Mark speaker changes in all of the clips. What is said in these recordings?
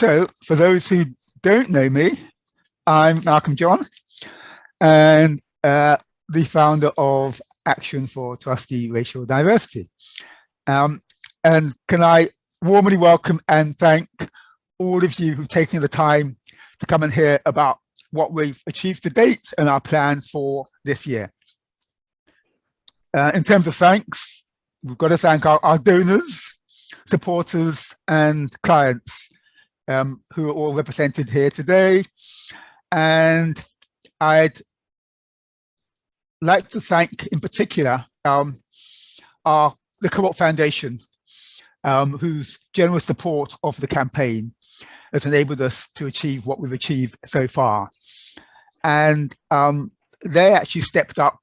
Speaker 1: So for those who don't know me, I'm Malcolm John, and the founder of Action for Trustee Racial Diversity. And can I warmly welcome and thank all of you who've taken the time to come and hear about what we've achieved to date and our plans for this year. In terms of thanks, we've got to thank our donors, supporters, and clients who are all represented here today. And I'd like to thank in particular the Co-op Foundation, whose generous support of the campaign has enabled us to achieve what we've achieved so far. And they actually stepped up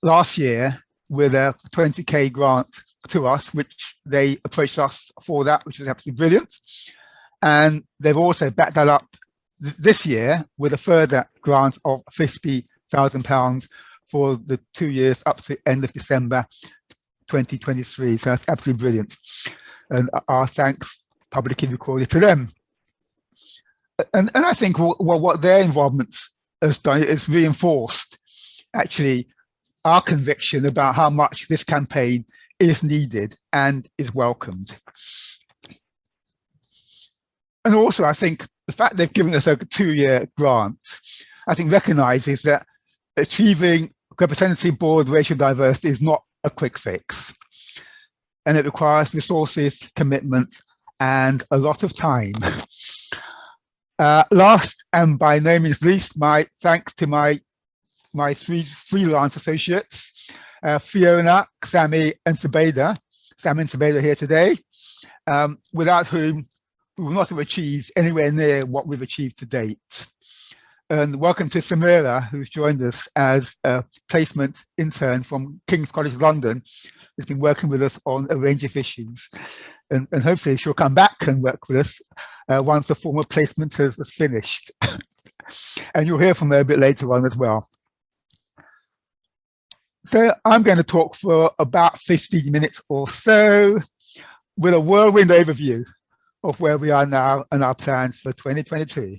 Speaker 1: last year with a 20K grant to us, which they approached us for that, which is absolutely brilliant. And they've also backed that up this year with a further grant of £50,000 for the 2 years up to the end of December 2023. So that's absolutely brilliant. And our thanks publicly recorded to them. And I think what their involvement has done is reinforced actually our conviction about how much this campaign is needed and is welcomed. And also, I think the fact they've given us a 2-year grant, I think recognises that achieving representative board racial diversity is not a quick fix. And it requires resources, commitment, and a lot of time. Last and by no means least, my thanks to my 3 freelance associates, Fiona, Sammy, and Zubaida. Sammy and Zubaida here today, without whom we will not have achieved anywhere near what we've achieved to date. And welcome to Samira, who's joined us as a placement intern from King's College London, who's been working with us on a range of issues. And hopefully she'll come back and work with us once the formal placement has finished. And you'll hear from her a bit later on as well. So I'm going to talk for about 15 minutes or so with a whirlwind overview of where we are now and our plans for 2022.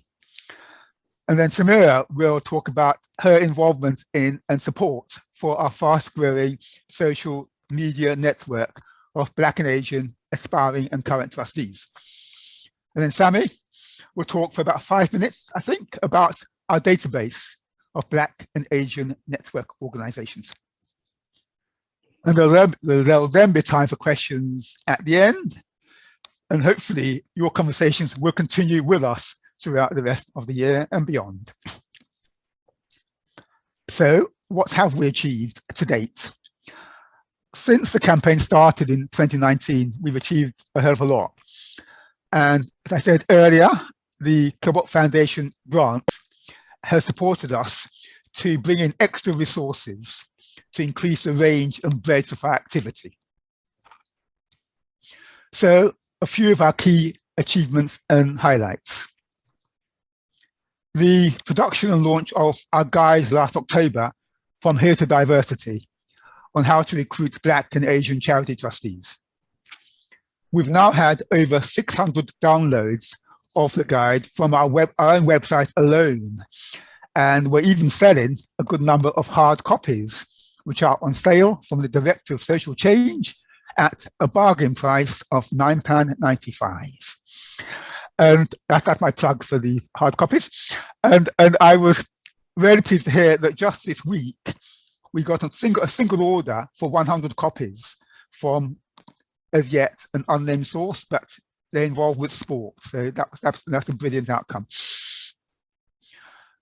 Speaker 1: And then Samira will talk about her involvement in and support for our fast-growing social media network of Black and Asian aspiring and current trustees. And then Sammy will talk for about 5 minutes, I think, about our database of Black and Asian network organizations. And there'll then be time for questions at the end. And hopefully your conversations will continue with us throughout the rest of the year and beyond. So what have we achieved to date? Since the campaign started in 2019, we've achieved a hell of a lot. And as I said earlier, the Co-op Foundation grant has supported us to bring in extra resources to increase the range and breadth of our activity. So a few of our key achievements and highlights. The production and launch of our guides last October, From Here to Diversity, on how to recruit Black and Asian charity trustees. We've now had over 600 downloads of the guide from our own website alone. And we're even selling a good number of hard copies, which are on sale from the Director of Social Change at a bargain price of £9.95. And that's my plug for the hard copies. And I was really pleased to hear that just this week, we got a single order for 100 copies from, as yet, an unnamed source, but they're involved with sport. So that's a brilliant outcome.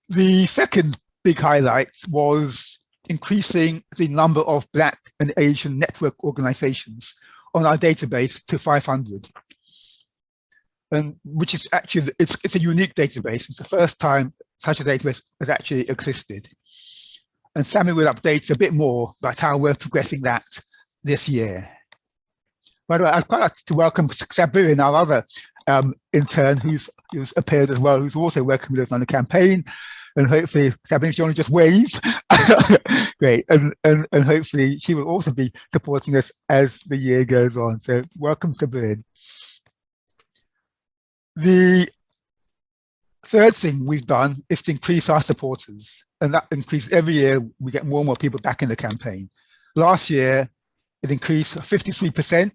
Speaker 1: The second big highlight was increasing the number of Black and Asian network organizations on our database to 500. And which is actually, it's a unique database. It's the first time such a database has actually existed. And Sammy will update a bit more about how we're progressing that this year. By the way, I'd quite like to welcome Sabirin, our other intern who's appeared as well, who's also working with us on the campaign. And hopefully, Sabirin, if you want to just wave, great. And hopefully she will also be supporting us as the year goes on. So welcome, Sabirin. The Third thing we've done is to increase our supporters, and that increases every year. We get more and more people back in the campaign. Last year, it increased 53%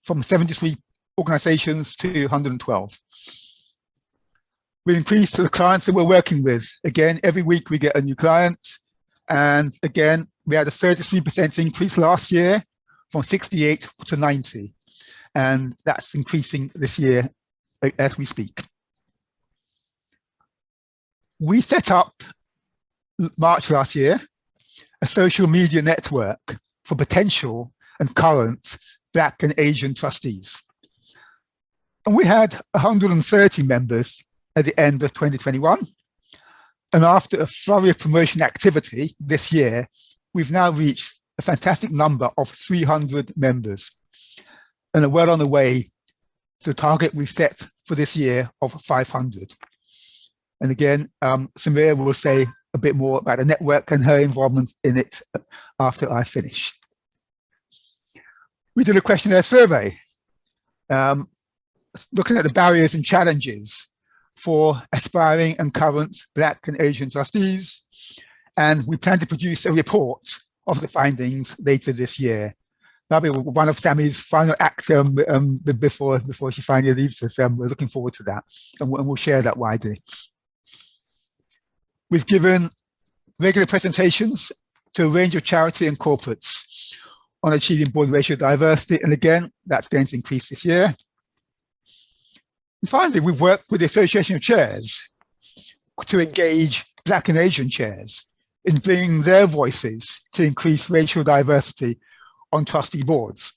Speaker 1: from 73 organizations to 112. We increased the clients that we're working with. Again, every week we get a new client. And again, we had a 33% increase last year from 68 to 90. And that's increasing this year as we speak. We set up March last year a social media network for potential and current Black and Asian trustees. And we had 130 members at the end of 2021. And after a flurry of promotion activity this year, we've now reached a fantastic number of 300 members and are well on the way to the target we've set for this year of 500. And again, Samira will say a bit more about the network and her involvement in it after I finish. We did a questionnaire survey looking at the barriers and challenges for aspiring and current Black and Asian trustees. And we plan to produce a report of the findings later this year. That'll be one of Sammy's final acts before she finally leaves us. We're looking forward to that, and we'll share that widely. We've given regular presentations to a range of charity and corporates on achieving board racial diversity. And again, that's going to increase this year. And finally, we've worked with the Association of Chairs to engage Black and Asian chairs in bringing their voices to increase racial diversity on trustee boards.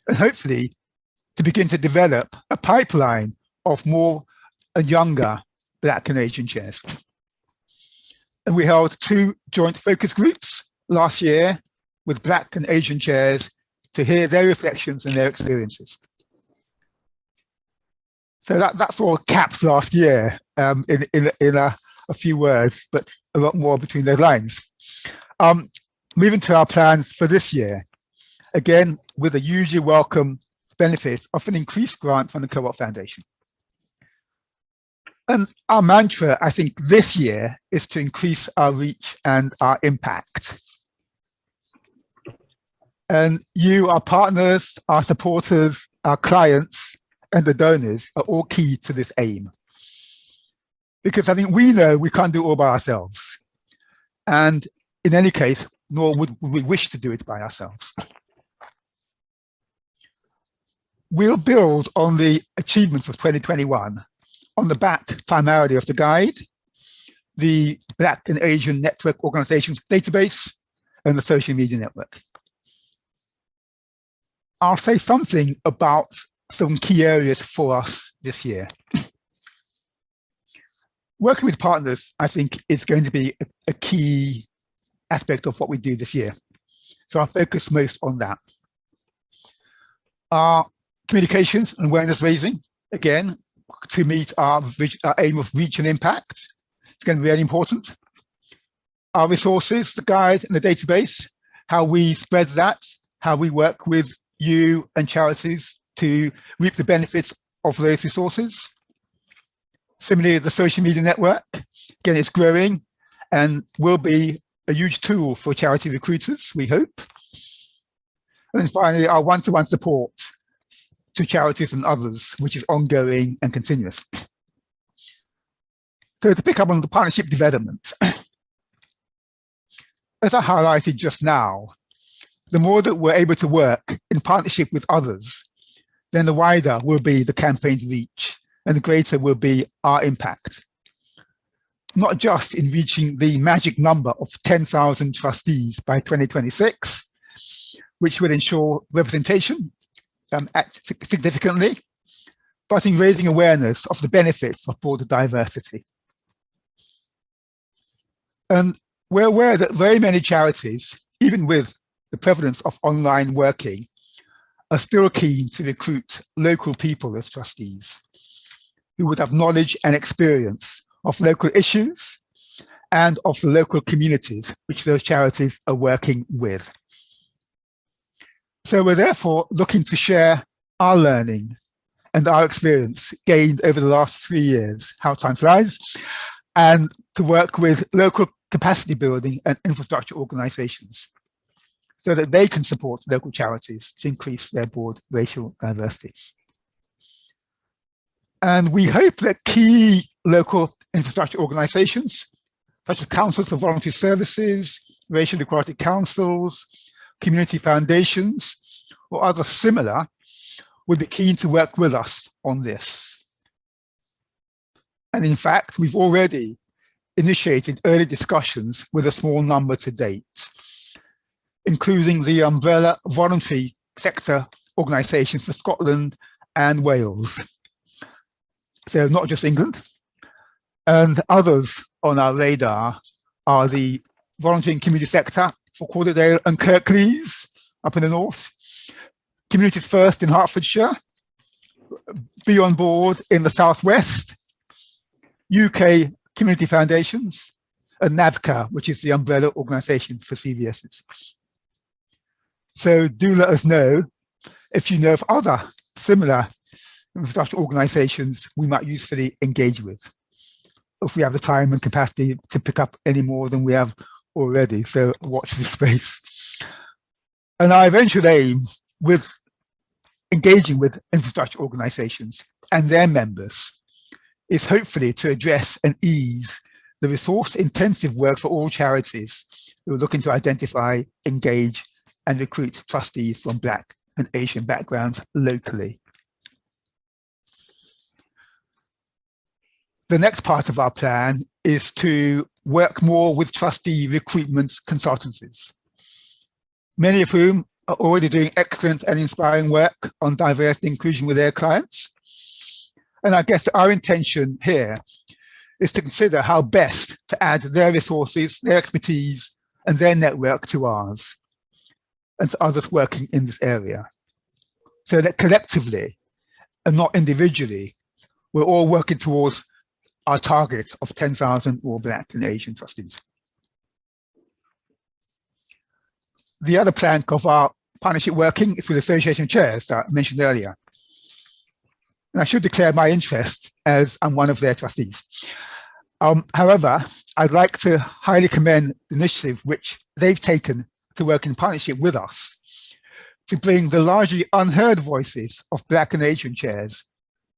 Speaker 1: And hopefully to begin to develop a pipeline of more and younger Black and Asian chairs. And we held 2 joint focus groups last year with Black and Asian chairs to hear their reflections and their experiences. So that's all caps last year in a few words, but a lot more between those lines. Moving to our plans for this year, again, with a hugely welcome benefit of an increased grant from the Co-op Foundation. And our mantra, I think, this year is to increase our reach and our impact. And you, our partners, our supporters, our clients, and the donors are all key to this aim. Because I think we know we can't do it all by ourselves. And in any case, nor would we wish to do it by ourselves. We'll build on the achievements of 2021 on the back primarily of the guide, the Black and Asian Network Organizations database, and the social media network. I'll say something about some key areas for us this year. Working with partners, I think, is going to be a key aspect of what we do this year. So I'll focus most on that. Our communications and awareness raising, again, to meet our aim of reach and impact. It's going to be very important. Our resources, the guide and the database, how we spread that, how we work with you and charities to reap the benefits of those resources. Similarly, the social media network, again, it's growing and will be a huge tool for charity recruiters, we hope. And then finally, our one-to-one support to charities and others, which is ongoing and continuous. So to pick up on the partnership development, as I highlighted just now, the more that we're able to work in partnership with others, then the wider will be the campaign's reach and the greater will be our impact. Not just in reaching the magic number of 10,000 trustees by 2026, which will ensure representation significantly, but in raising awareness of the benefits of broader diversity. And we're aware that very many charities, even with the prevalence of online working, are still keen to recruit local people as trustees who would have knowledge and experience of local issues and of the local communities which those charities are working with. So we're therefore looking to share our learning and our experience gained over the last 3 years, how time flies, and to work with local capacity building and infrastructure organizations so that they can support local charities to increase their broad racial diversity. And we hope that key local infrastructure organizations, such as councils for voluntary services, racial equality councils, community foundations, or others similar, would be keen to work with us on this. And in fact, we've already initiated early discussions with a small number to date, including the umbrella voluntary sector organisations for Scotland and Wales. So not just England. And others on our radar are the voluntary and community sector for Corderdale and Kirklees up in the north, Communities First in Hertfordshire, Be On Board in the southwest, UK Community Foundations, and NAVCA, which is the umbrella organisation for CVSs. So do let us know if you know of other similar infrastructure organisations we might usefully engage with, if we have the time and capacity to pick up any more than we have already. So watch this space. And our eventual aim with engaging with infrastructure organisations and their members is hopefully to address and ease the resource-intensive work for all charities who are looking to identify, engage, and recruit trustees from Black and Asian backgrounds locally. The next part of our plan is to work more with trustee recruitment consultancies, many of whom are already doing excellent and inspiring work on diversity and inclusion with their clients. And I guess our intention here is to consider how best to add their resources, their expertise, and their network to ours and to others working in this area, so that collectively and not individually, we're all working towards our target of 10,000 more Black and Asian trustees. The other plank of our partnership working is with association chairs that I mentioned earlier. And I should declare my interest as I'm one of their trustees. However, I'd like to highly commend the initiative which they've taken to work in partnership with us to bring the largely unheard voices of Black and Asian chairs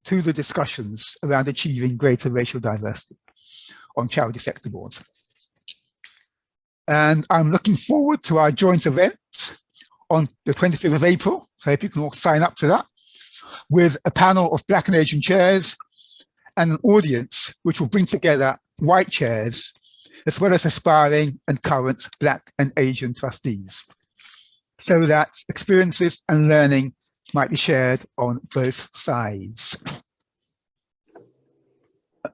Speaker 1: to the discussions around achieving greater racial diversity on charity sector boards. And I'm looking forward to our joint event on the 25th of April. So I hope you can all sign up to that, with a panel of Black and Asian chairs and an audience which will bring together white chairs, as well as aspiring and current Black and Asian trustees, so that experiences and learning might be shared on both sides.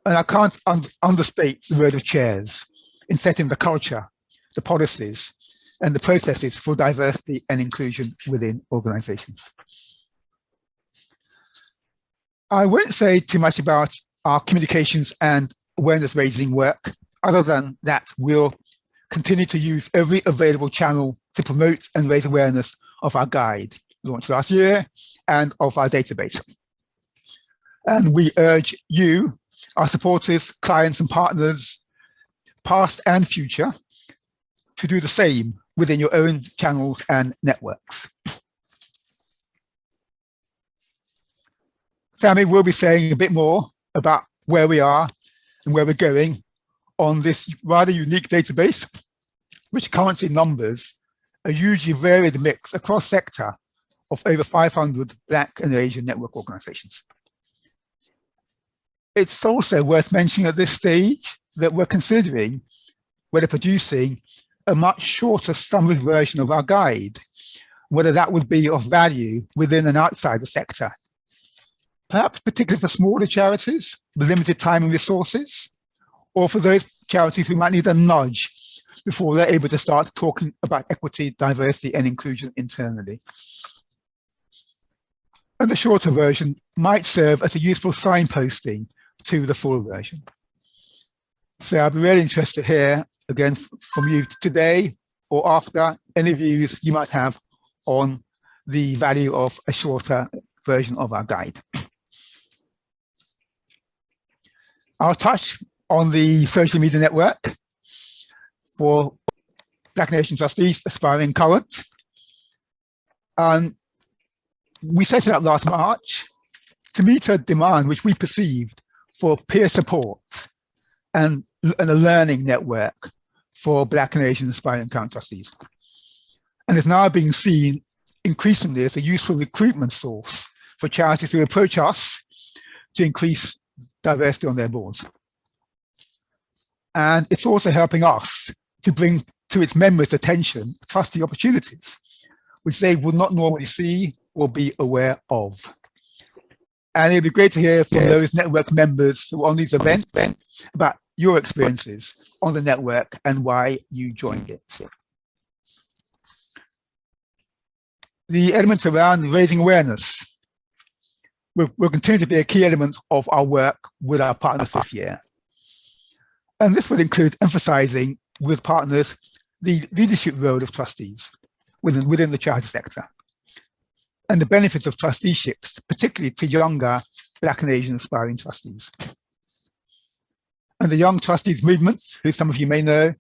Speaker 1: And I can't understate the role of chairs in setting the culture, the policies, and the processes for diversity and inclusion within organizations. I won't say too much about our communications and awareness raising work, other than that we'll continue to use every available channel to promote and raise awareness of our guide, launched last year, and of our database. And we urge you, our supporters, clients and partners, past and future, to do the same within your own channels and networks. Sammy will be saying a bit more about where we are and where we're going on this rather unique database, which currently numbers a hugely varied mix across sector of over 500 Black and Asian network organizations. It's also worth mentioning at this stage that we're considering whether producing a much shorter summary version of our guide, whether that would be of value within and outside the sector, perhaps particularly for smaller charities with limited time and resources, or for those charities who might need a nudge before they're able to start talking about equity, diversity, and inclusion internally. And the shorter version might serve as a useful signposting to the full version. So I'd be really interested to hear, again, from you today or after, any views you might have on the value of a shorter version of our guide. I'll touch on the social media network for Black Nation trustees aspiring current. We set it up last March to meet a demand which we perceived for peer support and a learning network for Black and Asian aspiring current trustees. And it's now being seen increasingly as a useful recruitment source for charities who approach us to increase diversity on their boards. And it's also helping us to bring to its members' attention trustee opportunities, which they would not normally see or be aware of. And it'd be great to hear from those network members who are on these events about your experiences on the network and why you joined it. The elements around raising awareness will continue to be a key element of our work with our partners this year. And this will include emphasizing with partners the leadership role of trustees within the charity sector and the benefits of trusteeships, particularly to younger Black and Asian aspiring trustees. And the Young Trustees movements, who some of you may know,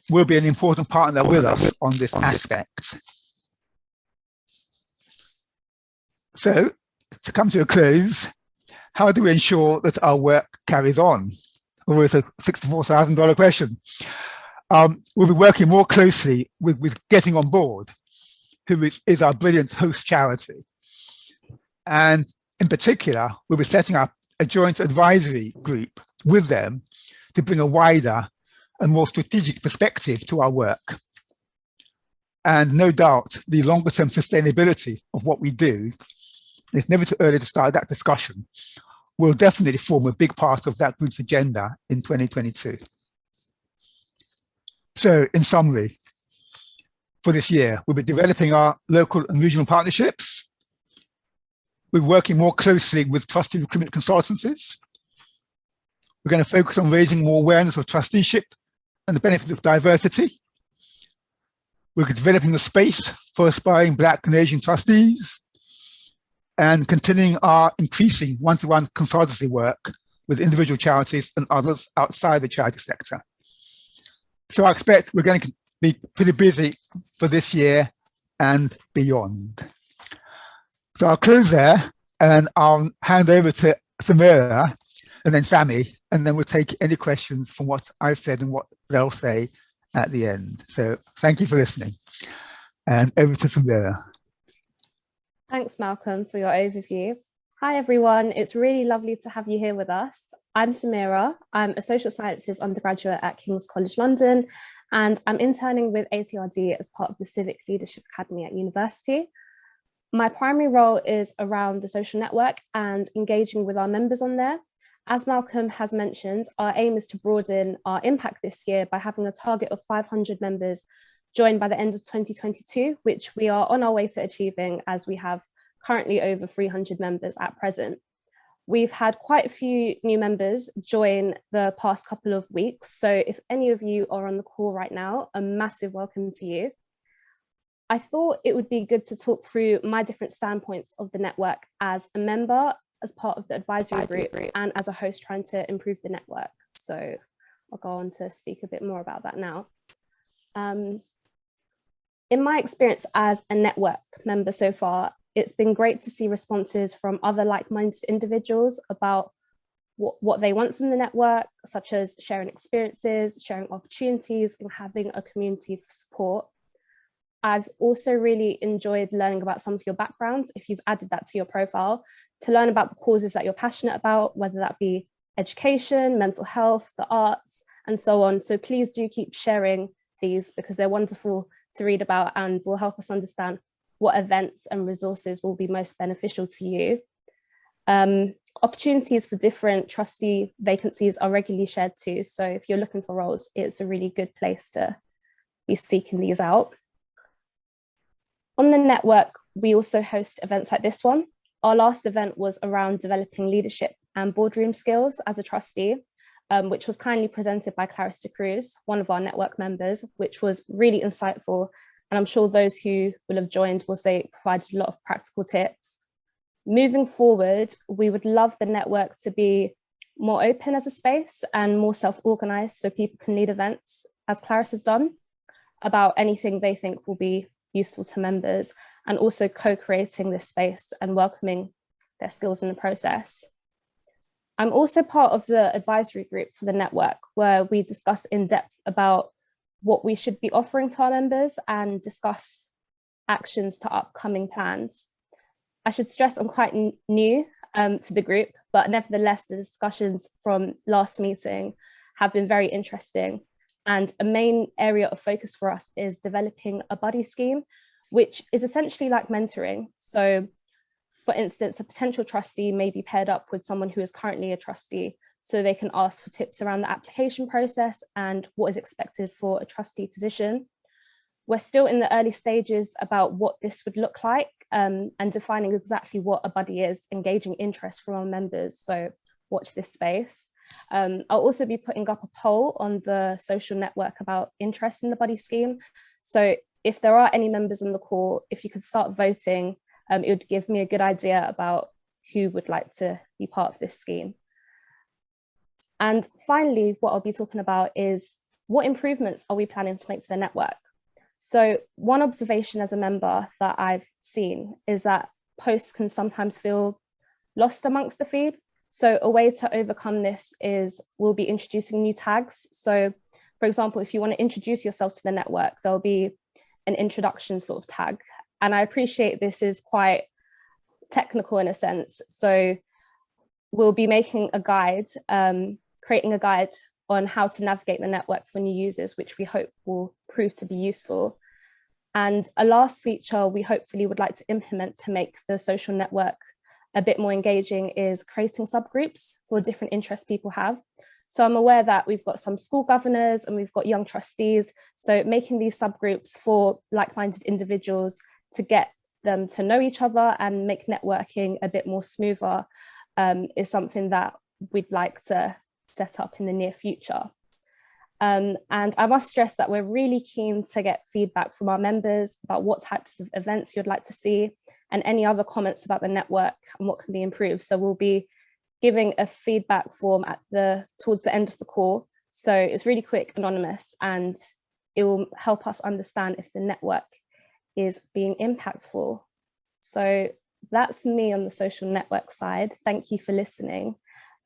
Speaker 1: will be an important partner with us on this aspect. So, to come to a close, how do we ensure that our work carries on? Always a $64,000 question. We'll be working more closely with Getting On Board, who is our brilliant host charity. And in particular, we'll be setting up a joint advisory group with them to bring a wider and more strategic perspective to our work. And no doubt, the longer term sustainability of what we do, it's never too early to start that discussion, will definitely form a big part of that group's agenda in 2022. So in summary, for this year, we'll be developing our local and regional partnerships. We're working more closely with trustee recruitment consultancies. We're going to focus on raising more awareness of trusteeship and the benefits of diversity. We're developing the space for aspiring Black and Asian trustees and continuing our increasing one-to-one consultancy work with individual charities and others outside the charity sector. So I expect we're going to be pretty busy for this year and beyond. So I'll close there and I'll hand over to Samira and then Sammy, and then we'll take any questions from what I've said and what they'll say at the end. So thank you for listening. And over to Samira.
Speaker 2: Thanks, Malcolm, for your overview. Hi, everyone. It's really lovely to have you here with us. I'm Samira. I'm a social sciences undergraduate at King's College London, and I'm interning with ATRD as part of the Civic Leadership Academy at university. My primary role is around the social network and engaging with our members on there. As Malcolm has mentioned, our aim is to broaden our impact this year by having a target of 500 members join by the end of 2022, which we are on our way to achieving as we have currently over 300 members at present. We've had quite a few new members join the past couple of weeks. So if any of you are on the call right now, a massive welcome to you. I thought it would be good to talk through my different standpoints of the network as a member, as part of the advisory group, and as a host trying to improve the network. So I'll go on to speak a bit more about that now. In my experience as a network member so far, it's been great to see responses from other like-minded individuals about what they want from the network, such as sharing experiences, sharing opportunities, and having a community of support. I've also really enjoyed learning about some of your backgrounds, if you've added that to your profile, to learn about the causes that you're passionate about, whether that be education, mental health, the arts, and so on. So please do keep sharing these because they're wonderful to read about and will help us understand what events and resources will be most beneficial to you. Opportunities for different trustee vacancies are regularly shared too. So if you're looking for roles, it's a really good place to be seeking these out. On the network, we also host events like this one. Our last event was around developing leadership and boardroom skills as a trustee, which was kindly presented by Clarissa Cruz, one of our network members, which was really insightful. And I'm sure those who will have joined will say it provided a lot of practical tips. Moving forward, we would love the network to be more open as a space and more self-organized so people can lead events, as Clarice has done, about anything they think will be useful to members, and also co-creating this space and welcoming their skills in the process. I'm also part of the advisory group for the network, where we discuss in depth about what we should be offering to our members and discuss actions to upcoming plans. I should stress I'm quite new to the group, but nevertheless, the discussions from last meeting have been very interesting. And a main area of focus for us is developing a buddy scheme, which is essentially like mentoring. So for instance, a potential trustee may be paired up with someone who is currently a trustee, so they can ask for tips around the application process and what is expected for a trustee position. We're still in the early stages about what this would look like, and defining exactly what a buddy is, engaging interest from our members. So watch this space. I'll also be putting up a poll on the social network about interest in the buddy scheme. So if there are any members on the call, if you could start voting, it would give me a good idea about who would like to be part of this scheme. And finally, what I'll be talking about is what improvements are we planning to make to the network? So one observation as a member that I've seen is that posts can sometimes feel lost amongst the feed. So a way to overcome this is we'll be introducing new tags. So for example, if you want to introduce yourself to the network, there'll be an introduction sort of tag. And I appreciate this is quite technical in a sense. So we'll be making a guide, creating a guide on how to navigate the network for new users, which we hope will prove to be useful. And a last feature we hopefully would like to implement to make the social network a bit more engaging is creating subgroups for different interests people have. So I'm aware that we've got some school governors and we've got young trustees. So making these subgroups for like-minded individuals to get them to know each other and make networking a bit more smoother is something that we'd like to set up in the near future. And I must stress that we're really keen to get feedback from our members about what types of events you'd like to see and any other comments about the network and what can be improved. So we'll be giving a feedback form towards the end of the call. So it's really quick, anonymous, and it will help us understand if the network is being impactful. So that's me on the social network side. Thank you for listening.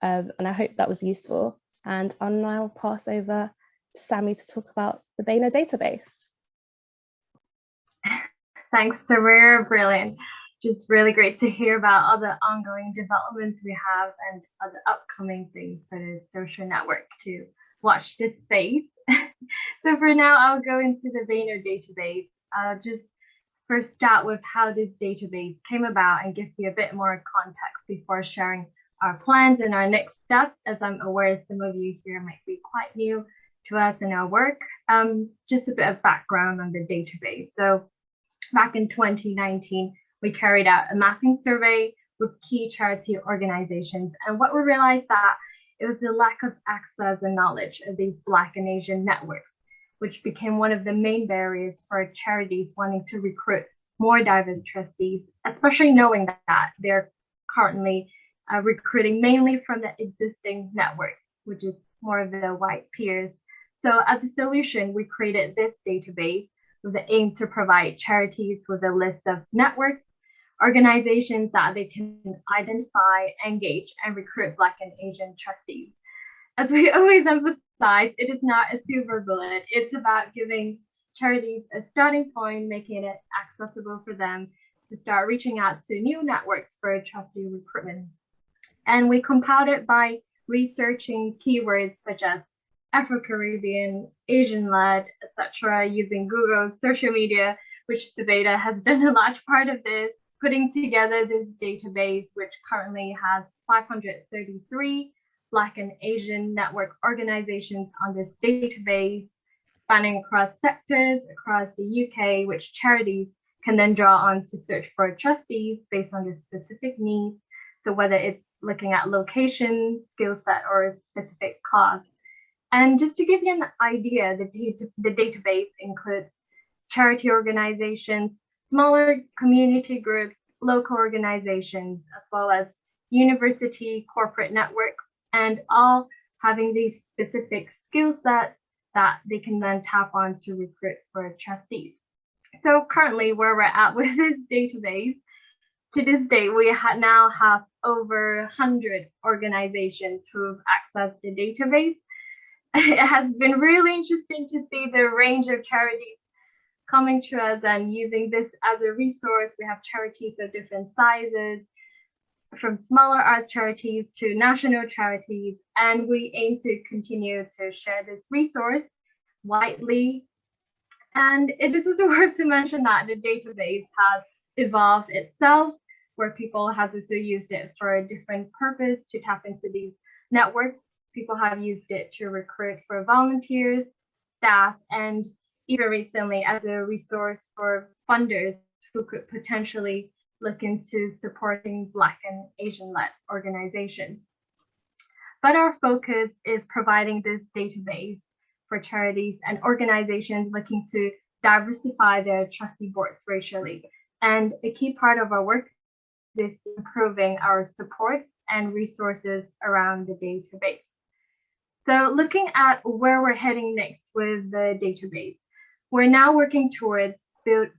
Speaker 2: And I hope that was useful. And I'll now pass over to Sammy to talk about the BANO database.
Speaker 3: Thanks, Samira. Brilliant. Just really great to hear about all the ongoing developments we have and other upcoming things for the social network to watch this space. So for now, I'll go into the BANO database. I'll just first start with how this database came about and give you a bit more context before sharing our plans and our next steps, as I'm aware some of you here might be quite new to us and our work. Just a bit of background on the database. So back in 2019, we carried out a mapping survey with key charity organizations. And what we realized that it was the lack of access and knowledge of these Black and Asian networks, which became one of the main barriers for charities wanting to recruit more diverse trustees, especially knowing that they're currently recruiting mainly from the existing network, which is more of the white peers. So as a solution, we created this database with the aim to provide charities with a list of networks, organizations that they can identify, engage, and recruit Black and Asian trustees. As we always emphasize, it is not a silver bullet. It's about giving charities a starting point, making it accessible for them to start reaching out to new networks for trustee recruitment. And we compiled it by researching keywords such as Afro-Caribbean, Asian-led, etc., using Google, social media, which Subeda has done a large part of this, putting together this database, which currently has 533 Black and Asian network organizations on this database, spanning across sectors across the UK, which charities can then draw on to search for trustees based on their specific needs. So whether it's looking at location, skill set, or a specific cause. And just to give you an idea, the database includes charity organizations, smaller community groups, local organizations, as well as university corporate networks and all having these specific skill sets that they can then tap on to recruit for trustees. So currently where we're at with this database, to this day, we now have over 100 organizations who've accessed the database. It has been really interesting to see the range of charities coming to us and using this as a resource. We have charities of different sizes, from smaller arts charities to national charities, and we aim to continue to share this resource widely. And it is also worth to mention that the database has evolved itself, where people have also used it for a different purpose to tap into these networks. People have used it to recruit for volunteers, staff, and even recently as a resource for funders who could potentially look into supporting Black and Asian-led organizations. But our focus is providing this database for charities and organizations looking to diversify their trustee boards racially. And a key part of our work is improving our support and resources around the database. So looking at where we're heading next with the database, we're now working towards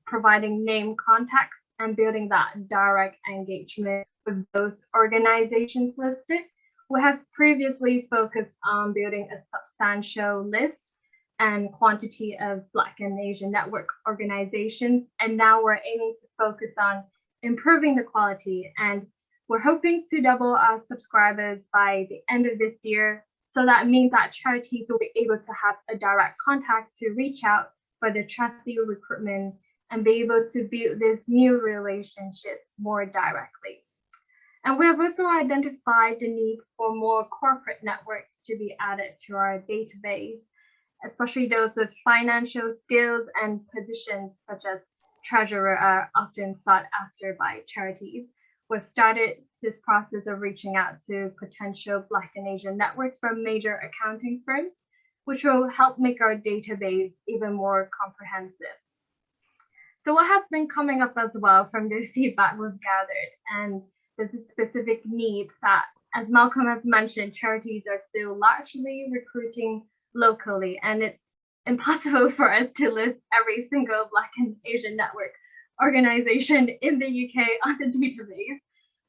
Speaker 3: providing name contacts and building that direct engagement with those organizations listed. We have previously focused on building a substantial list and quantity of Black and Asian network organizations, and now we're aiming to focus on improving the quality, and we're hoping to double our subscribers by the end of this year. So that means that charities will be able to have a direct contact to reach out for the trustee recruitment and be able to build these new relationships more directly. And we have also identified the need for more corporate networks to be added to our database, especially those with financial skills and positions such as treasurer are often sought after by charities. We've started this process of reaching out to potential Black and Asian networks from major accounting firms, which will help make our database even more comprehensive. So what has been coming up as well from the feedback we've gathered, and there's a specific need that, as Malcolm has mentioned, charities are still largely recruiting locally, and it's impossible for us to list every single Black and Asian network organization in the UK on the database.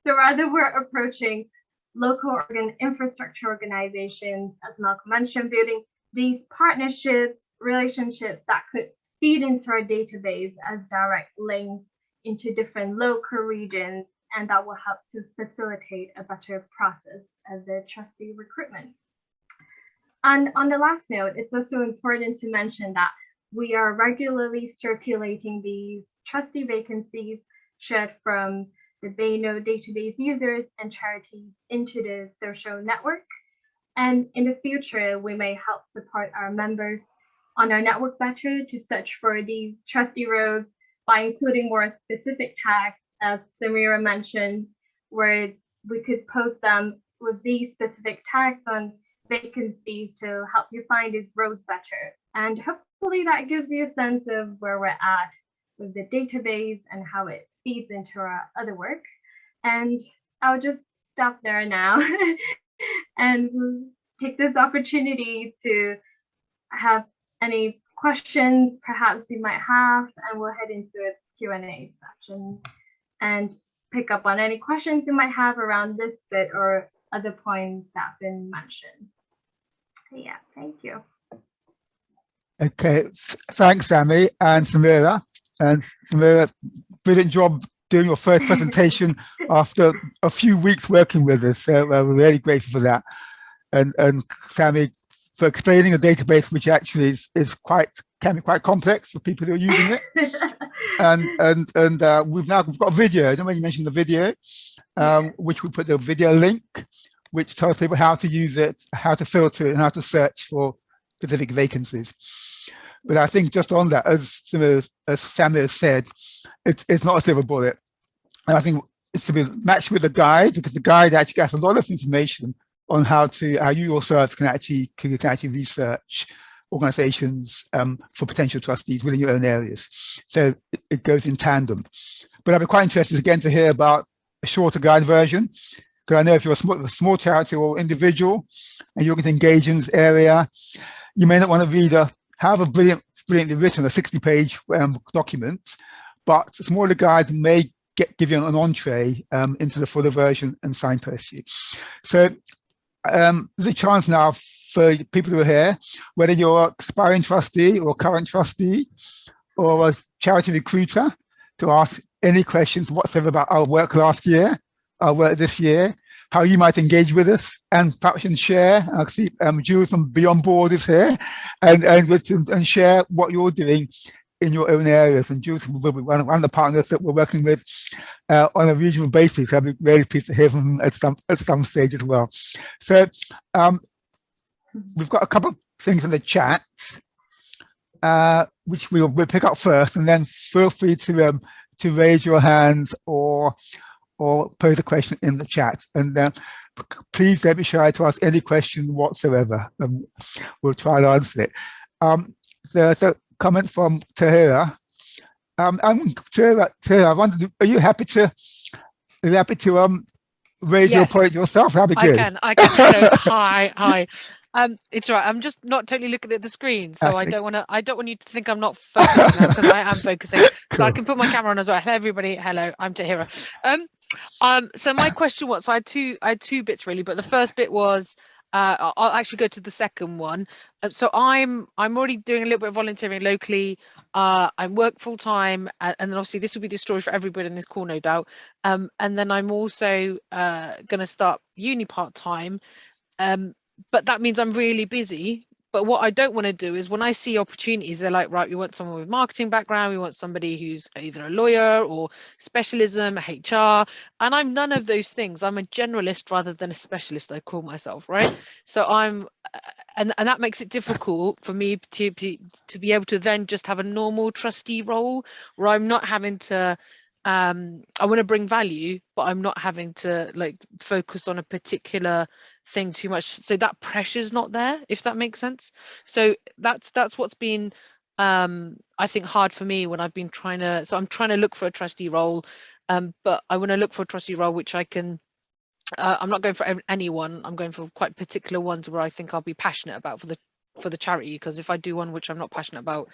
Speaker 3: So rather, we're approaching local infrastructure organizations, as Malcolm mentioned, building these partnerships, relationships that could feed into our database as direct links into different local regions, and that will help to facilitate a better process of the trustee recruitment. And on the last note, it's also important to mention that we are regularly circulating these trustee vacancies shared from the BANO database users and charities into the social network. And in the future, we may help support our members on our network better to search for these trustee roles by including more specific tags, as Samira mentioned, where we could post them with these specific tags on vacancies to help you find these roles better. And hopefully that gives you a sense of where we're at with the database and how it feeds into our other work. And I'll just stop there now and we'll take this opportunity to have any questions perhaps you might have, and we'll head into a Q&A section and pick up on any questions you might have around this bit or other points that have been mentioned. Yeah, thank you.
Speaker 1: Okay, thanks, Sammy and Samira. And Samira, brilliant job doing your first presentation after a few weeks working with us. So we're really grateful for that. And Sammy, for explaining a database which actually can be quite complex for people who are using it. and we've got a video. I don't know when you mentioned the video, which we put the video link, which tells people how to use it, how to filter it, and how to search for specific vacancies. But I think just on that, as Samir said, it's not a silver bullet. And I think it's to be matched with a guide, because the guide actually has a lot of information on how you yourself can actually research organizations for potential trustees within your own areas. So it goes in tandem. But I'd be quite interested again to hear about a shorter guide version, because I know if you're a small charity or individual and you're going to engage in this area, you may not want to read however brilliantly written a 60-page document, but smaller guides may give you an entree into the fuller version and signpost you. So there's a chance now for people who are here, whether you're an aspiring trustee or current trustee or a charity recruiter, to ask any questions whatsoever about our work last year, our work this year, how you might engage with us, and perhaps you can share. I see Jules from Beyond Board is here, and share what you're doing in your own areas. And Jules will be one of the partners that we're working with on a regional basis. I'll be really pleased to hear from them at some stage as well. So we've got a couple of things in the chat, which we'll pick up first, and then feel free to raise your hands or pose a question in the chat. And please don't be shy to ask any question whatsoever, and we'll try to answer it. There's a comment from Tahira. Tahira, I wondered, are you happy to raise your point yourself? That'd be good.
Speaker 4: I can. Hello. Hi. It's all right. I'm just not totally looking at the screen, so I don't want you to think I'm not focusing because I am focusing. Cool. So I can put my camera on as well. Hello, everybody. Hello, I'm Tahira. So my question was, so I had two bits really, but the first bit was, I'll actually go to the second one. So I'm already doing a little bit of volunteering locally. I work full time, and then obviously this will be the story for everybody in this call, no doubt. And then I'm also going to start uni part time. But that means I'm really busy. But what I don't want to do is when I see opportunities, they're like, right, we want someone with marketing background. We want somebody who's either a lawyer or specialism, HR. And I'm none of those things. I'm a generalist rather than a specialist, I call myself, right? So and that makes it difficult for me to be able to then just have a normal trustee role where I'm not having to, I want to bring value, but I'm not having to like focus on a particular thing too much, so that pressure's not there, if that makes sense. So that's what's been I think hard for me when I've been trying to look for a trustee role, but I want to look for a trustee role which I can I'm not going for anyone. I'm going for quite particular ones where I think I'll be passionate about for the charity, because if I do one which I'm not passionate about,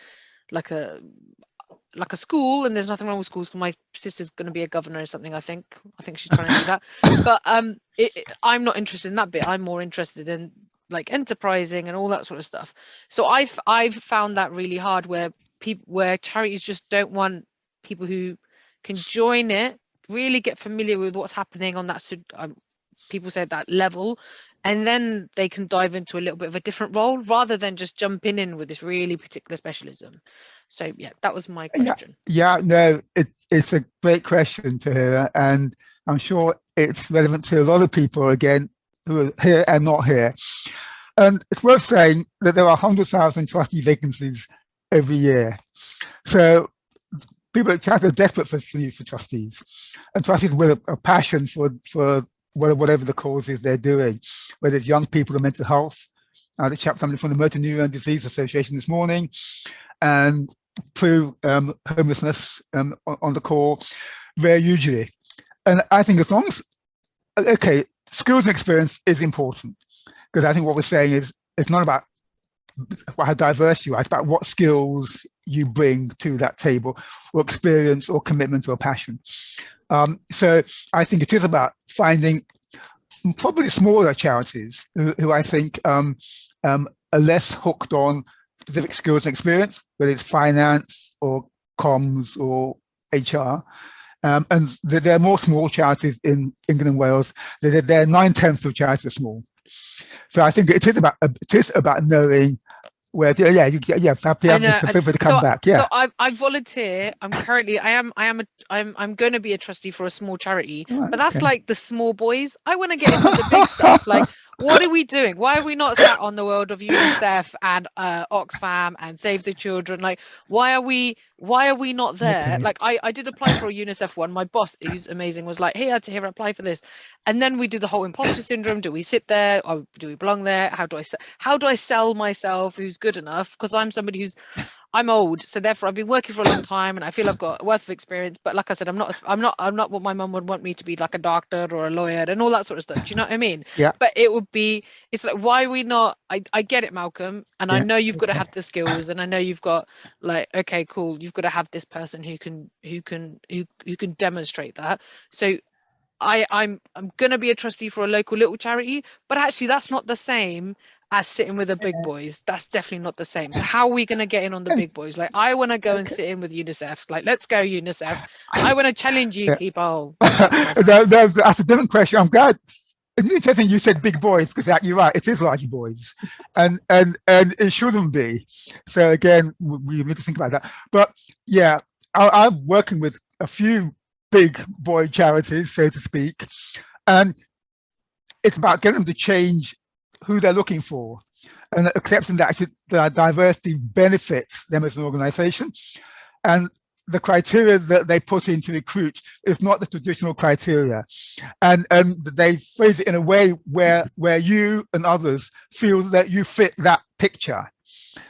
Speaker 4: like a school, and there's nothing wrong with schools, my sister's going to be a governor or something, I think she's trying to do that, but I'm not interested in that bit. I'm more interested in like enterprising and all that sort of stuff. So I've found that really hard, where charities just don't want people who can join it, really get familiar with what's happening on that people say that level, and then they can dive into a little bit of a different role rather than just jumping in with this really particular specialism. So yeah, that was my question.
Speaker 1: Yeah, no, it's a great question to hear, and I'm sure it's relevant to a lot of people, again, who are here and not here. And it's worth saying that there are 100,000 trustee vacancies every year. So people at charity are desperate for trustees, and trustees with a passion for whatever the cause is they're doing, whether it's young people or mental health. I had a chat somebody from the Motor Neurone Disease Association this morning, and through homelessness on the call, very usually. And I think as long as, okay, skills and experience is important, because I think what we're saying is it's not about how diverse you are, it's about what skills you bring to that table, or experience or commitment or passion. So I think it is about finding probably smaller charities who I think are less hooked on specific skills and experience, whether it's finance or comms or HR. And there are more small charities in England and Wales. There are 9/10 of charities are small. So I think it is about knowing where. Yeah, happy to come back. Yeah.
Speaker 4: So I volunteer. I'm going to be a trustee for a small charity, but that's like the small boys. I want to get into the big stuff. Like What are we doing? Why are we not sat on the world of UNICEF and Oxfam and Save the Children? Like, why are we not there? Like, I did apply for a UNICEF one. My boss, who's amazing, was like, hey, Tahira, apply for this. And then we do the whole imposter syndrome. Do we sit there? Or do we belong there? How do I sell myself? Who's good enough? Because I'm somebody I'm old, so therefore I've been working for a long time and I feel I've got a wealth of experience. But like I said, I'm not what my mum would want me to be, like a doctor or a lawyer and all that sort of stuff. Do you know what I mean?
Speaker 1: Yeah.
Speaker 4: But it's like, why are we not? I get it, Malcolm, and I know you've got to have the skills, and I know you've got, like, okay, cool, you've got to have this person who can demonstrate that. So I'm gonna be a trustee for a local little charity, but actually that's not the same as sitting with the big boys. That's definitely not the same. So how are we going to get in on the big boys? Like, I want to go and sit in with UNICEF. Like, let's go, UNICEF. I want to challenge you people.
Speaker 1: That's a different question. I'm glad. It's interesting you said big boys, because you're right, it is large boys, and it shouldn't be. So again, we need to think about that. But yeah, I'm working with a few big boy charities, so to speak, and it's about getting them to change who they're looking for and accepting that diversity benefits them as an organization. And the criteria that they put in to recruit is not the traditional criteria. And they phrase it in a way where you and others feel that you fit that picture.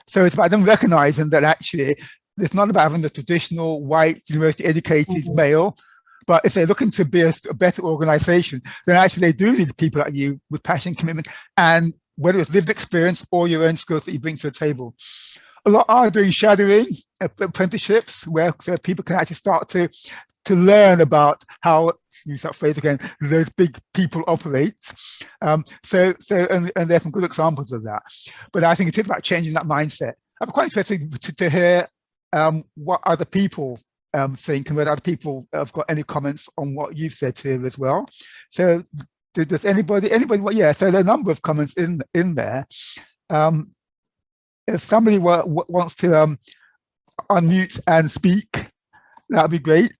Speaker 1: So it's about them recognizing that actually it's not about having the traditional white university educated male, but if they're looking to be a better organization, then actually they do need people like you with passion, commitment, and whether it's lived experience or your own skills that you bring to the table. A lot are doing shadowing apprenticeships where so people can actually start to learn about use that phrase again, those big people operate. And there's some good examples of that. But I think it is about changing that mindset. I'm quite interested to hear what other people think, and whether other people have got any comments on what you've said here as well. So does anybody, well, yeah, so there are a number of comments in there. If somebody wants to unmute and speak, that would be great.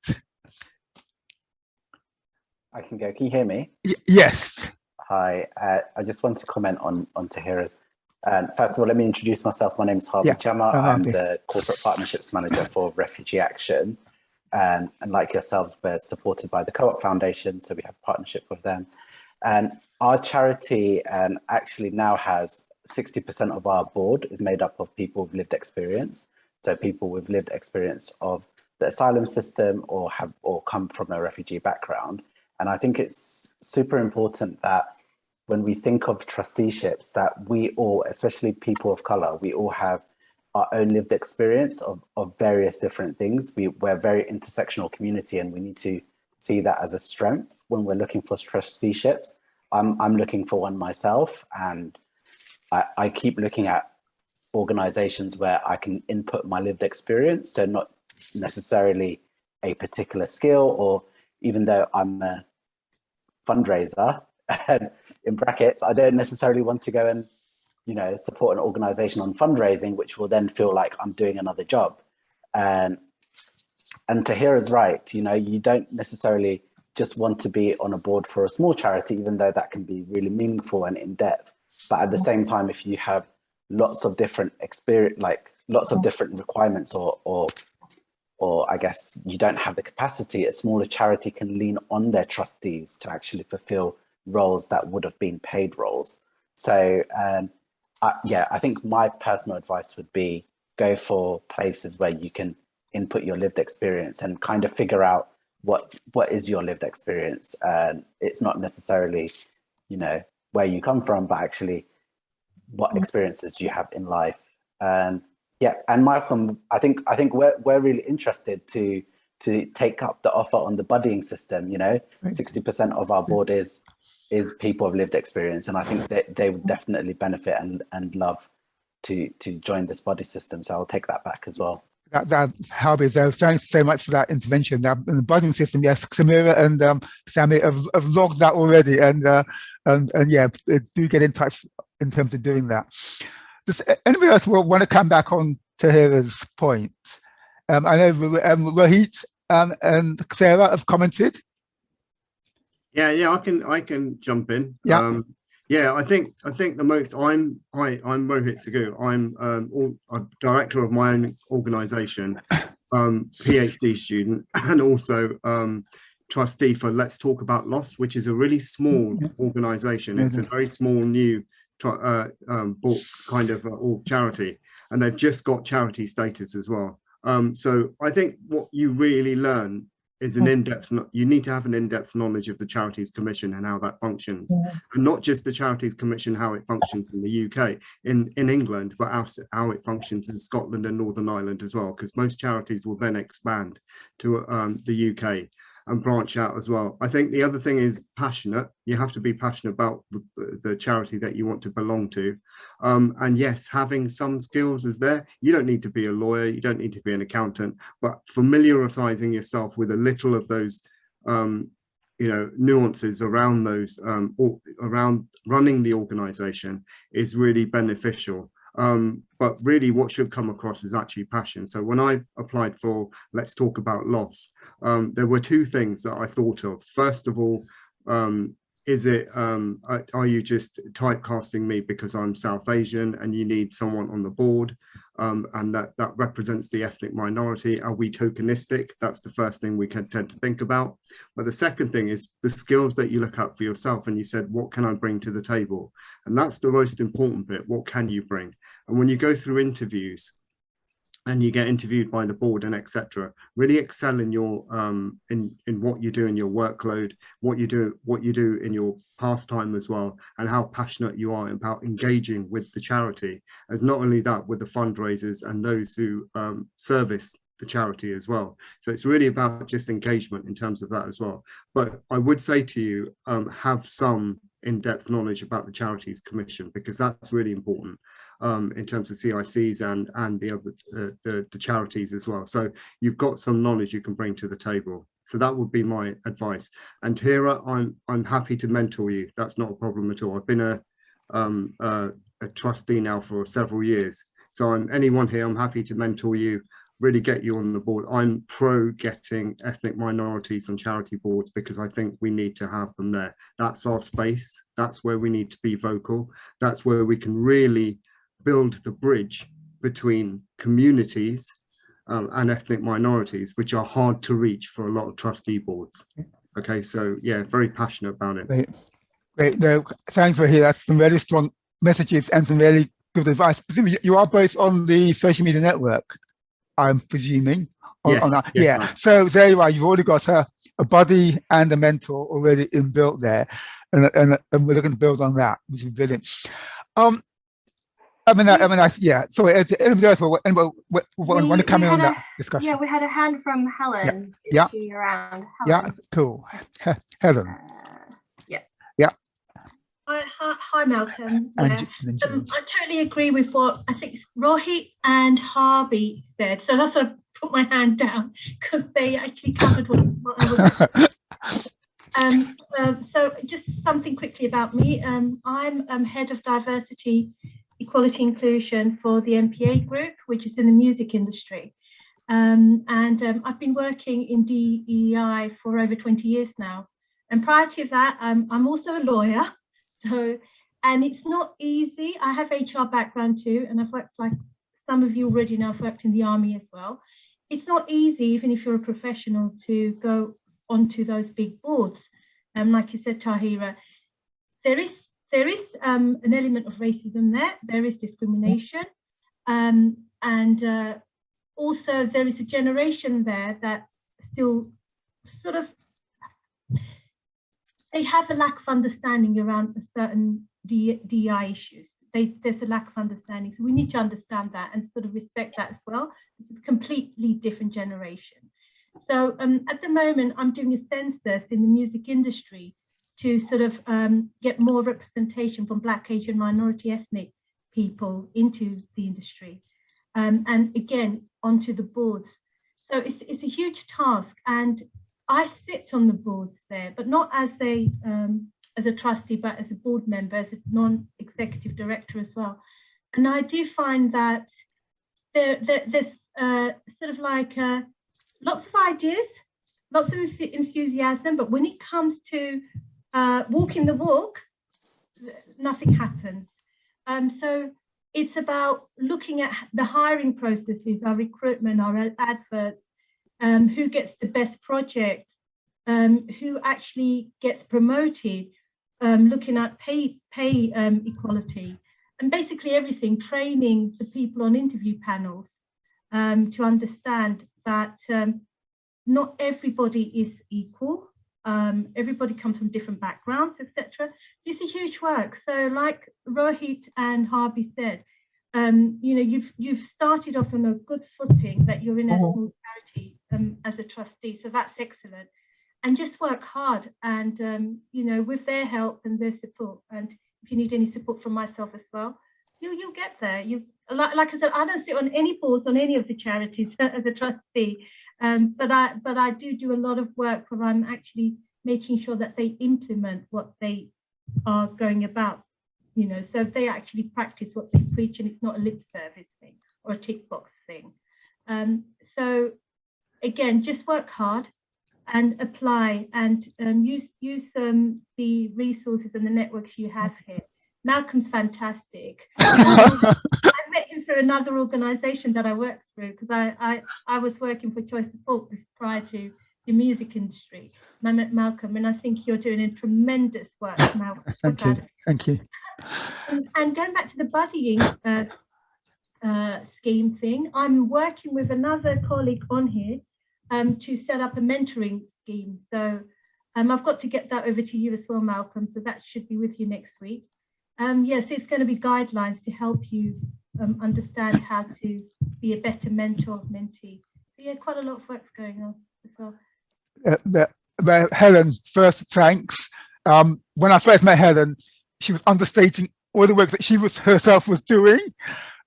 Speaker 5: I can go. Can you hear me?
Speaker 1: Yes.
Speaker 5: Hi. I just want to comment on Tahira's. First of all, let me introduce myself. My name is Harvey Jama. I'm the Corporate Partnerships Manager for Refugee Action. And like yourselves, we're supported by the Co-op Foundation, so we have a partnership with them. And our charity actually now has 60% of our board is made up of people with lived experience. So people with lived experience of the asylum system or come from a refugee background. And I think it's super important that when we think of trusteeships, that we all, especially people of color, we all have our own lived experience of various different things. We're a very intersectional community, and we need to see that as a strength when we're looking for trusteeships. I'm looking for one myself, and I keep looking at organizations where I can input my lived experience, so not necessarily a particular skill, or even though I'm a fundraiser, in brackets, I don't necessarily want to go and support an organization on fundraising, which will then feel like I'm doing another job. And Tahira's right, you don't necessarily just want to be on a board for a small charity, even though that can be really meaningful and in depth. But at the same time, if you have lots of different experience, like lots of different requirements, or I guess you don't have the capacity, a smaller charity can lean on their trustees to actually fulfill roles that would have been paid roles. So I think my personal advice would be go for places where you can input your lived experience and kind of figure out what is your lived experience. It's not necessarily, where you come from, but actually what experiences do you have in life. And Malcolm, I think we're really interested to take up the offer on the buddying system. 60% of our board is people with lived experience, and I think that they would definitely benefit and love to join this buddy system. So I'll take that back as well.
Speaker 1: Harvey, thanks so much for that intervention. Now, in the buddying system, yes, Samira and Sammy have logged that already, and yeah, do get in touch in terms of doing that. Does anybody else want to come back on Tahira's point? I know Rohit and Sarah have commented.
Speaker 6: Yeah, I can jump in.
Speaker 1: Yeah.
Speaker 6: Yeah, I think the most. I'm Rohit Sagu. I'm a director of my own organisation, PhD student, and also trustee for Let's Talk About Loss, which is a really small organisation. It's a very small new book kind of charity, and they've just got charity status as well. So I think what you really learn is an in-depth, you need to have an in-depth knowledge of the Charities Commission and how that functions, and not just the Charities Commission, how it functions in the UK, in England, but how it functions in Scotland and Northern Ireland as well, because most charities will then expand to the UK and branch out as well. I think the other thing is passionate. You have to be passionate about the charity that you want to belong to. And yes, having some skills is there. You don't need to be a lawyer, you don't need to be an accountant, but familiarizing yourself with a little of those nuances around those, around running the organization is really beneficial. But really what should come across is actually passion. So when I applied for Let's Talk About Loss, there were two things that I thought of. First of all, is it, are you just typecasting me because I'm South Asian and you need someone on the board and that represents the ethnic minority? Are we tokenistic? That's the first thing we can tend to think about. But the second thing is the skills that you look at for yourself, and you said, what can I bring to the table? And that's the most important bit. What can you bring? And when you go through interviews and you get interviewed by the board and etc., really excel in your in what you do in your workload, what you do in your pastime as well, and how passionate you are about engaging with the charity, as not only that, with the fundraisers and those who service the charity as well. So it's really about just engagement in terms of that as well. But I would say to you, have some in-depth knowledge about the Charities Commission, because that's really important in terms of CICs and the other the charities as well. So you've got some knowledge you can bring to the table. So that would be my advice. And Tahira, I'm happy to mentor you. That's not a problem at all. I've been a trustee now for several years. So anyone here, I'm happy to mentor you, really get you on the board. I'm pro getting ethnic minorities on charity boards because I think we need to have them there. That's our space. That's where we need to be vocal. That's where we can really build the bridge between communities and ethnic minorities, which are hard to reach for a lot of trustee boards. Okay, so yeah, very passionate about it.
Speaker 1: Great. No, thanks for hearing. That's some very strong messages and some really good advice. You are both on the social media network, I'm presuming.
Speaker 6: Yes.
Speaker 1: So there you are. You've already got a buddy and a mentor already inbuilt there, and we're looking to build on that, which is brilliant. Yeah. Sorry, anybody else want to come in on that discussion?
Speaker 3: Yeah, we had a hand from Helen.
Speaker 1: Yeah.
Speaker 3: Is she around? Helen?
Speaker 1: Yeah, cool. Helen.
Speaker 3: Yeah.
Speaker 7: Hi, Malcolm. Yeah. I totally agree with what I think Rohit and Harvey said. So that's why I put my hand down, because they actually covered what I was. So just something quickly about me. I'm head of diversity, equality, inclusion for the MPA group, which is in the music industry. And I've been working in DEI for over 20 years now. And prior to that, I'm also a lawyer. So, and it's not easy. I have HR background too, and I've worked, like some of you already know, I've worked in the army as well. It's not easy, even if you're a professional, to go onto those big boards. Like you said, Tahira, there is an element of racism there. There is discrimination, and also there is a generation there that's still sort of, they have a lack of understanding around a certain DEI issues. There's a lack of understanding. So we need to understand that and sort of respect that as well. It's a completely different generation. So at the moment, I'm doing a census in the music industry to sort of get more representation from Black, Asian, minority ethnic people into the industry. And again, onto the boards. So it's a huge task. And I sit on the boards there, but not as a trustee, but as a board member, as a non-executive director as well. And I do find that there's sort of like lots of ideas, lots of enthusiasm, but when it comes to walking the walk, nothing happens. So it's about looking at the hiring processes, our recruitment, our adverts, who gets the best project, who actually gets promoted, looking at pay equality, and basically everything, training the people on interview panels to understand that not everybody is equal. Everybody comes from different backgrounds, etc. It's a huge work. So like Rohit and Harvey said, you know, you've started off on a good footing, that you're in a small charity as a trustee, so that's excellent. And just work hard, and you know, with their help and their support, and if you need any support from myself as well, you'll get there. You, like I said, I don't sit on any boards on any of the charities as a trustee, but I do a lot of work where I'm actually making sure that they implement what they are going about, you know, so they actually practice what they preach, and it's not a lip service thing or a tick box thing. So again, just work hard and apply, and use the resources and the networks you have here. Malcolm's fantastic. I met him through another organisation that I worked through, because I was working for Choice Support prior to the music industry. And I met Malcolm, and I think you're doing a tremendous work, Malcolm.
Speaker 1: Thank you.
Speaker 7: And going back to the buddying scheme thing, I'm working with another colleague on here to set up a mentoring scheme. So I've got to get that over to you as well, Malcolm. So that should be with you next week. Yes, it's going to be guidelines to help you understand how to be a better mentor, mentee. So yeah, quite a lot of work's going on as well.
Speaker 1: Helen, first, thanks. When I first met Helen, she was understating all the work that she herself was doing,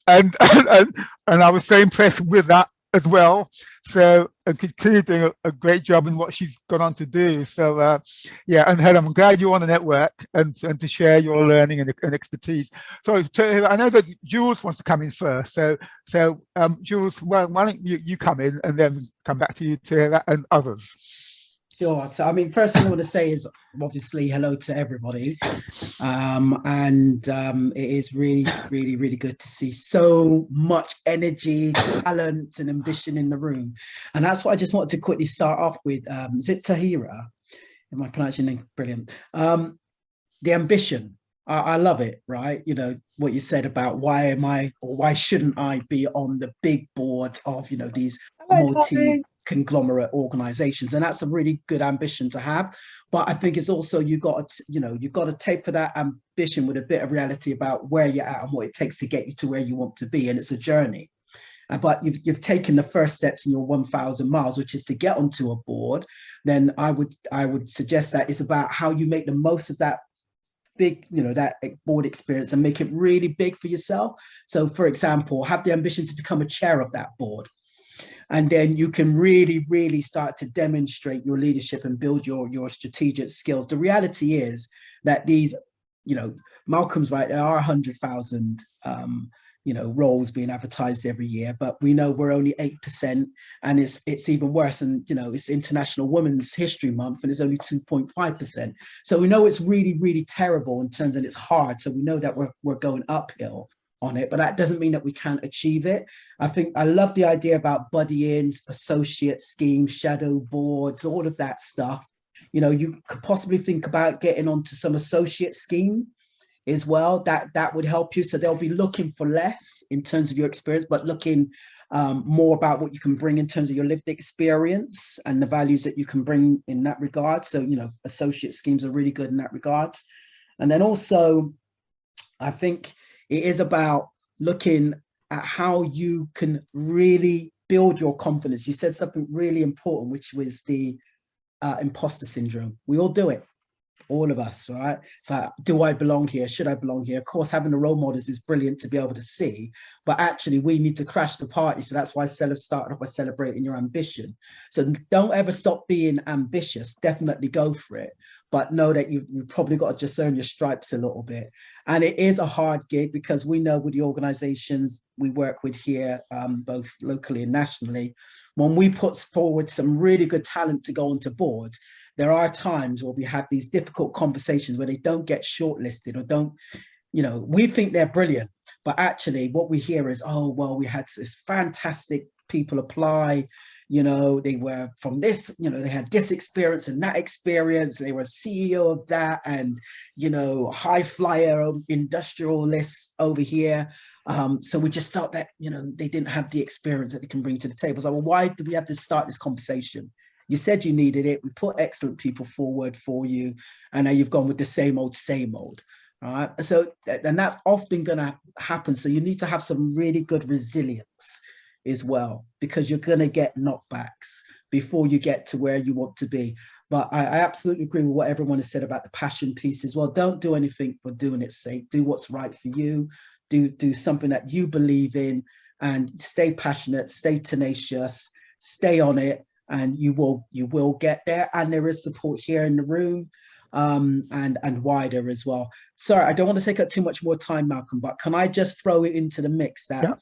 Speaker 1: and I was so impressed with that as well. So clearly doing a great job in what she's gone on to do. So yeah, and Helen, I'm glad you're on the network and to share your learning and expertise. So I know that Jules wants to come in first. So Jules, why don't you come in, and then come back to you, Tahira, and others.
Speaker 8: Sure. So, I mean, first thing I want to say is obviously hello to everybody. It is really good to see so much energy, talent and ambition in the room. And that's what I just wanted to quickly start off with. Is it Tahira? Am I pronouncing your name? Brilliant. The ambition. I love it, right? You know, what you said about why shouldn't I be on the big board of, you know, these multi-conglomerate organizations, and that's a really good ambition to have. But I think it's also you've got to taper that ambition with a bit of reality about where you're at and what it takes to get you to where you want to be, and it's a journey. But you've taken the first steps in your 1,000 miles, which is to get onto a board. Then I would suggest that it's about how you make the most of that big, you know, that board experience and make it really big for yourself. So, for example, have the ambition to become a chair of that board. And then you can really start to demonstrate your leadership and build your strategic skills. The reality is that these, you know, Malcolm's right, there are 100,000, you know, roles being advertised every year, but we know we're only 8%, and it's even worse. And, you know, it's International Women's History Month, and it's only 2.5%. So we know it's really terrible in terms of it's hard. So we know that we're going uphill on it, but that doesn't mean that we can't achieve it. I love the idea about buddy-ins, associate schemes, shadow boards, all of that stuff. You know, you could possibly think about getting onto some associate scheme as well. That would help you. So they'll be looking for less in terms of your experience, but looking more about what you can bring in terms of your lived experience and the values that you can bring in that regard. So, you know, associate schemes are really good in that regard. And then also, I think it is about looking at how you can really build your confidence. You said something really important, which was the imposter syndrome. We all do it, all of us, right? So do I belong here? Should I belong here? Of course, having the role models is brilliant to be able to see, but actually we need to crash the party. So that's why I started off by celebrating your ambition. So don't ever stop being ambitious. Definitely go for it. But know that you've probably got to just earn your stripes a little bit. And it is a hard gig, because we know with the organizations we work with here, both locally and nationally, when we put forward some really good talent to go onto boards, there are times where we have these difficult conversations where they don't get shortlisted or don't, you know, we think they're brilliant, but actually what we hear is, oh, well, we had this fantastic people apply, you know, they were from this, you know, they had this experience and that experience, they were CEO of that, and, you know, high flyer industrialists over here. So we just felt that, you know, they didn't have the experience that they can bring to the table. So, well, why do we have to start this conversation? You said you needed it. We put excellent people forward for you, and now you've gone with the same old, same old. All right. So, and that's often going to happen. So you need to have some really good resilience as well, because you're going to get knockbacks before you get to where you want to be. But I absolutely agree with what everyone has said about the passion piece as well. Don't do anything for doing its sake. Do what's right for you. Do something that you believe in, and stay passionate, stay tenacious, stay on it, and you will get there. And there is support here in the room, and wider as well. Sorry, I don't want to take up too much more time, Malcolm, but can I just throw it into the mix that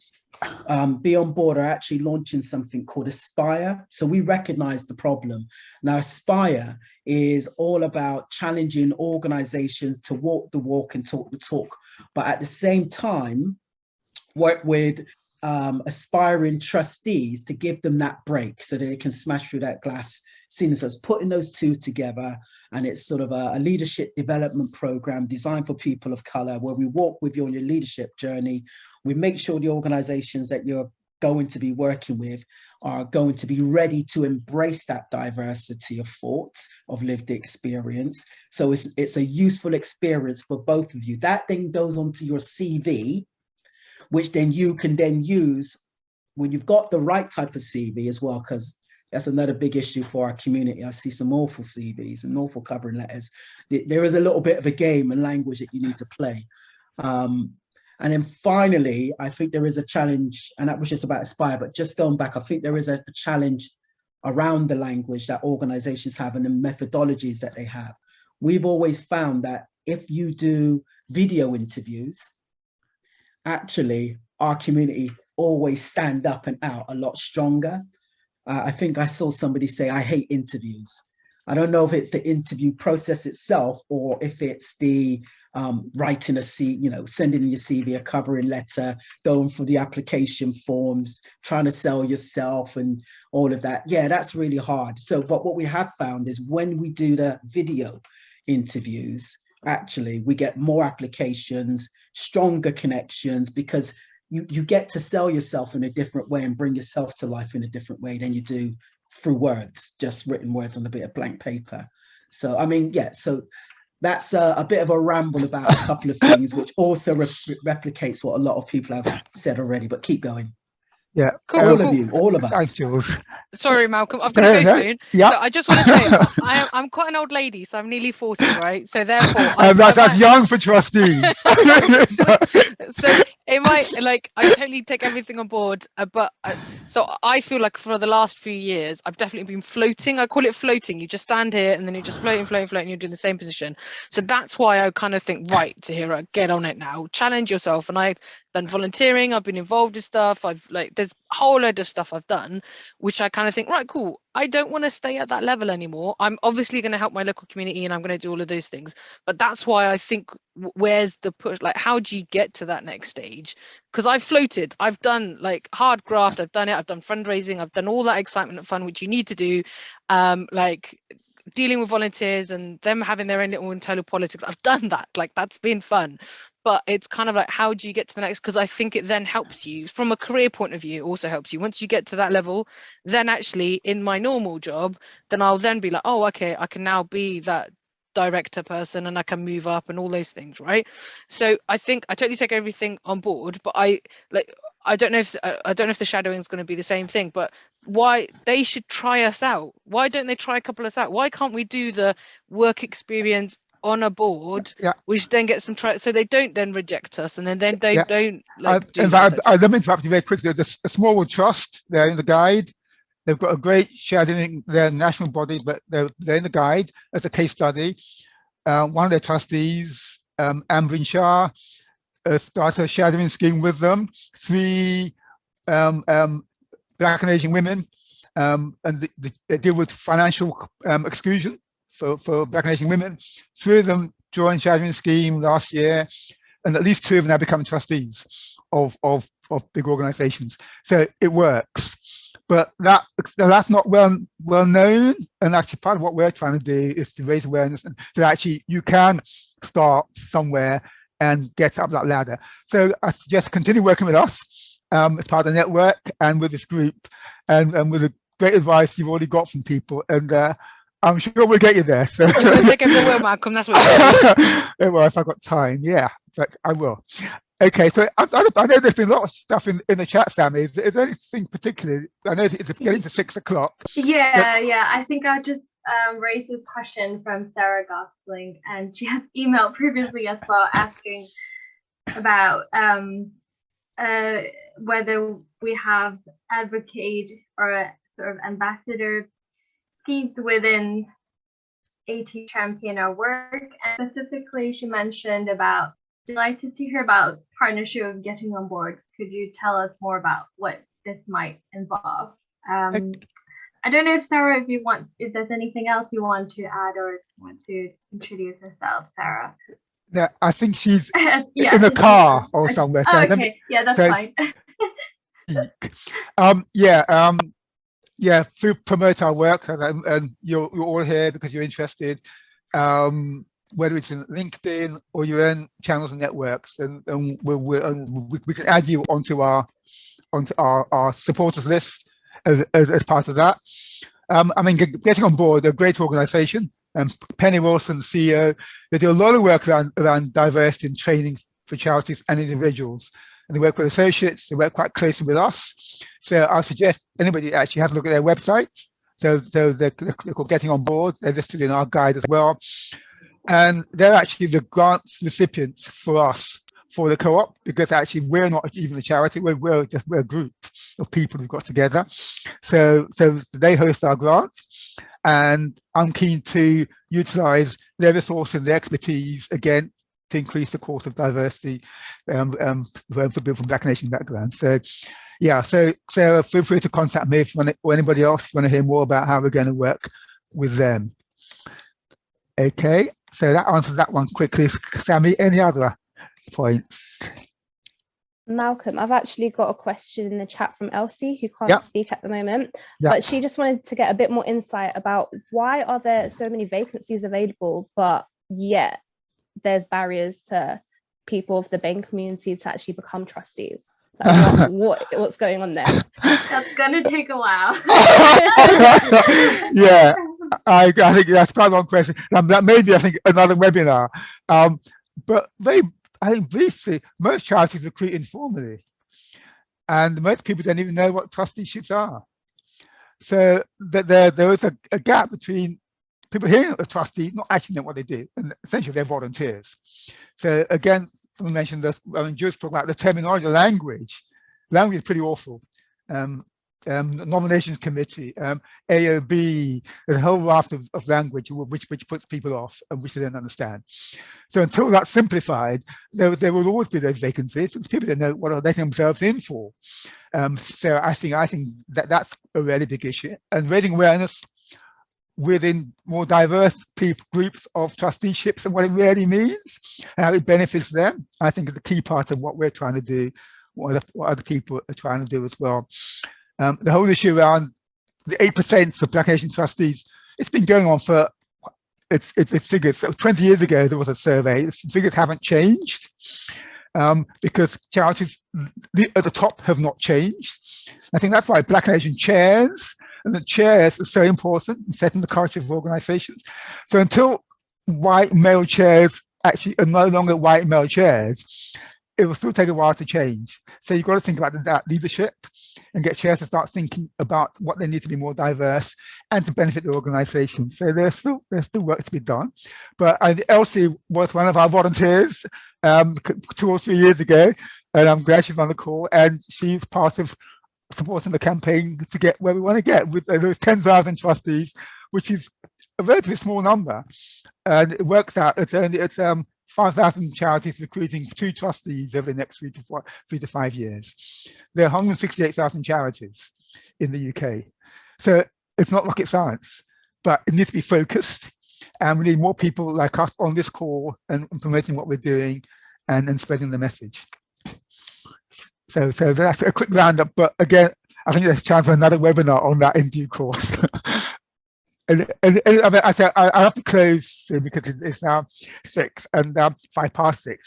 Speaker 8: Be On Board are actually launching something called Aspire. So we recognize the problem. Now, Aspire is all about challenging organizations to walk the walk and talk the talk, but at the same time, work with aspiring trustees to give them that break so that they can smash through that glass ceiling. So it's putting those two together, and it's sort of a leadership development program designed for people of color, where we walk with you on your leadership journey. We make sure the organizations that you're going to be working with are going to be ready to embrace that diversity of thought, of lived experience. So it's a useful experience for both of you. That then goes onto your CV, which then you can then use when you've got the right type of CV as well, because that's another big issue for our community. I see some awful CVs and awful covering letters. There is a little bit of a game and language that you need to play. And then finally, I think there is a challenge, and that was just about Aspire, but just going back, I think there is a challenge around the language that organizations have and the methodologies that they have. We've always found that if you do video interviews, actually our community always stand up and out a lot stronger. I think I saw somebody say, I hate interviews. I don't know if it's the interview process itself or if it's the writing a CV, you know, sending in your CV, a covering letter, going for the application forms, trying to sell yourself and all of that. Yeah, that's really hard. So, but what we have found is when we do the video interviews, actually, we get more applications, stronger connections, because you get to sell yourself in a different way and bring yourself to life in a different way than you do through words, just written words on a bit of blank paper. So, I mean, yeah, so that's a bit of a ramble about a couple of things, which also replicates what a lot of people have said already, but keep going.
Speaker 1: Yeah,
Speaker 8: cool. Of you, all of us.
Speaker 1: Thanks, Jules.
Speaker 4: Sorry, Malcolm, I've got to go soon.
Speaker 1: Yeah.
Speaker 4: So I just want to say, I'm quite an old lady, so I'm nearly 40, right? So therefore,
Speaker 1: that's young for trustees.
Speaker 4: So it might, like, I totally take everything on board, but so I feel like for the last few years, I've definitely been floating. I call it floating. You just stand here and then you're just floating, you're doing the same position. So that's why I kind of think, right, Tahira, get on it now, challenge yourself. And I've done volunteering, I've been involved in stuff, there's a whole load of stuff I've done, which I kind of think, right, cool, I don't want to stay at that level anymore. I'm obviously going to help my local community and I'm going to do all of those things, but that's why I think, where's the push? Like, how do you get to that next stage? Because I've floated, I've done like hard graft, I've done fundraising, I've done all that excitement and fun which you need to do, like dealing with volunteers and them having their own little internal politics. I've done that, like that's been fun. But it's kind of like, how do you get to the next? Because I think it then helps you from a career point of view. It also helps you once you get to that level. Then actually in my normal job, then I'll then be like, oh, okay, I can now be that director person and I can move up and all those things, right? So I think I totally take everything on board, but I don't know if the shadowing is going to be the same thing, but why they should try us out? Why don't they try a couple of us out? Why can't we do the work experience on a board, which then gets them try, so they don't then reject us, and then they don't like do that.
Speaker 1: Let me interrupt you very quickly. There's a small trust there in the guide. They've got a great shadowing, their national body, but they're in the guide as a case study. One of their trustees, Amrin Shah, started a shadowing scheme with them. 3 Black and Asian women, and they deal with financial exclusion for Black Nation women. 3 of them joined shadowing scheme last year, and at least 2 of them now become trustees of big organizations. So it works, but that's not well known. And actually part of what we're trying to do is to raise awareness and that actually you can start somewhere and get up that ladder. So I suggest continue working with us as part of the network and with this group and with the great advice you've already got from people. And I'm sure we'll get you there. So
Speaker 4: you're going to take over the world, Malcolm. That's what you're doing.
Speaker 1: Well, if I've got time, yeah, but I will. Okay, so I know there's been a lot of stuff in the chat, Sammy. Is there anything particular? I know it's getting to 6 o'clock.
Speaker 3: Yeah. I think I'll just raise this question from Sarah Gosling, and she has emailed previously as well asking about whether we have advocate or sort of ambassador schemes within AT champion our work. And specifically, she mentioned about delighted to hear about partnership of getting on board. Could you tell us more about what this might involve? I don't know if Sarah, if there's anything else you want to add or want to introduce herself, Sarah.
Speaker 1: Yeah, I think she's in a car or somewhere.
Speaker 3: Oh, okay, yeah, that's fine.
Speaker 1: To promote our work, and you're all here because you're interested, whether it's in LinkedIn or your own channels and networks, and we can add you onto our supporters list as part of that. I mean, getting on board, they're a great organization. Penny Wilson, CEO, they do a lot of work around diversity and training for charities and individuals. And they work with associates, they work quite closely with us. So I suggest anybody actually have a look at their website. So they're called Getting On Board. They're listed in our guide as well. And they're actually the grants recipients for us, for the co-op, because actually we're not even a charity, we're a group of people who've got together. So they host our grants, and I'm keen to utilize their resources and their expertise again to increase the course of diversity for people from Black Nation backgrounds. So yeah, so Sarah, feel free to contact me or anybody else if you want to hear more about how we're going to work with them. Okay, so that answers that one quickly. Sammy, any other points?
Speaker 2: Malcolm, I've actually got a question in the chat from Elsie, who can't speak at the moment, but she just wanted to get a bit more insight about why are there so many vacancies available, but yet there's barriers to people of the BANO community to actually become trustees. Like what's going on there?
Speaker 3: That's gonna take a while.
Speaker 1: Yeah, I think that's quite a long question. That may be, I think, another webinar. But I think briefly, most charities recruit informally, and most people don't even know what trusteeships are. So there is a gap between people hearing a trustee, not actually know what they do, and essentially they're volunteers. So again, someone mentioned this, just talk about the terminology, the language. Language is pretty awful. Nominations committee, AOB, there's a whole raft of language which puts people off and which they don't understand. So until that's simplified, there will always be those vacancies because people don't know what they're letting themselves in for. So I think that's a really big issue, and raising awareness within more diverse groups of trusteeships and what it really means and how it benefits them, I think is the key part of what we're trying to do, what other people are trying to do as well. The whole issue around the 8% of Black Nation trustees, it's been going on for, it's figures. So 20 years ago, there was a survey. The figures haven't changed because charities at the top have not changed. I think that's why Black Nation chairs, and the chairs are so important in setting the culture of organizations. So until white male chairs actually are no longer white male chairs, it will still take a while to change. So you've got to think about that leadership and get chairs to start thinking about what they need to be more diverse and to benefit the organization. So there's still work to be done. But Elsie was one of our volunteers 2 or 3 years ago, and I'm glad she's on the call, and she's part of supporting the campaign to get where we want to get with those 10,000 trustees, which is a relatively small number. And it works out, it's 5,000 charities recruiting 2 trustees over the next 3 to 5 years. There are 168,000 charities in the UK. So it's not rocket science, but it needs to be focused. And we need more people like us on this call and promoting what we're doing and spreading the message. So that's a quick roundup. But again, I think there's chance for another webinar on that in due course. and I mean, I have to close soon because it's now 6 and 6:05.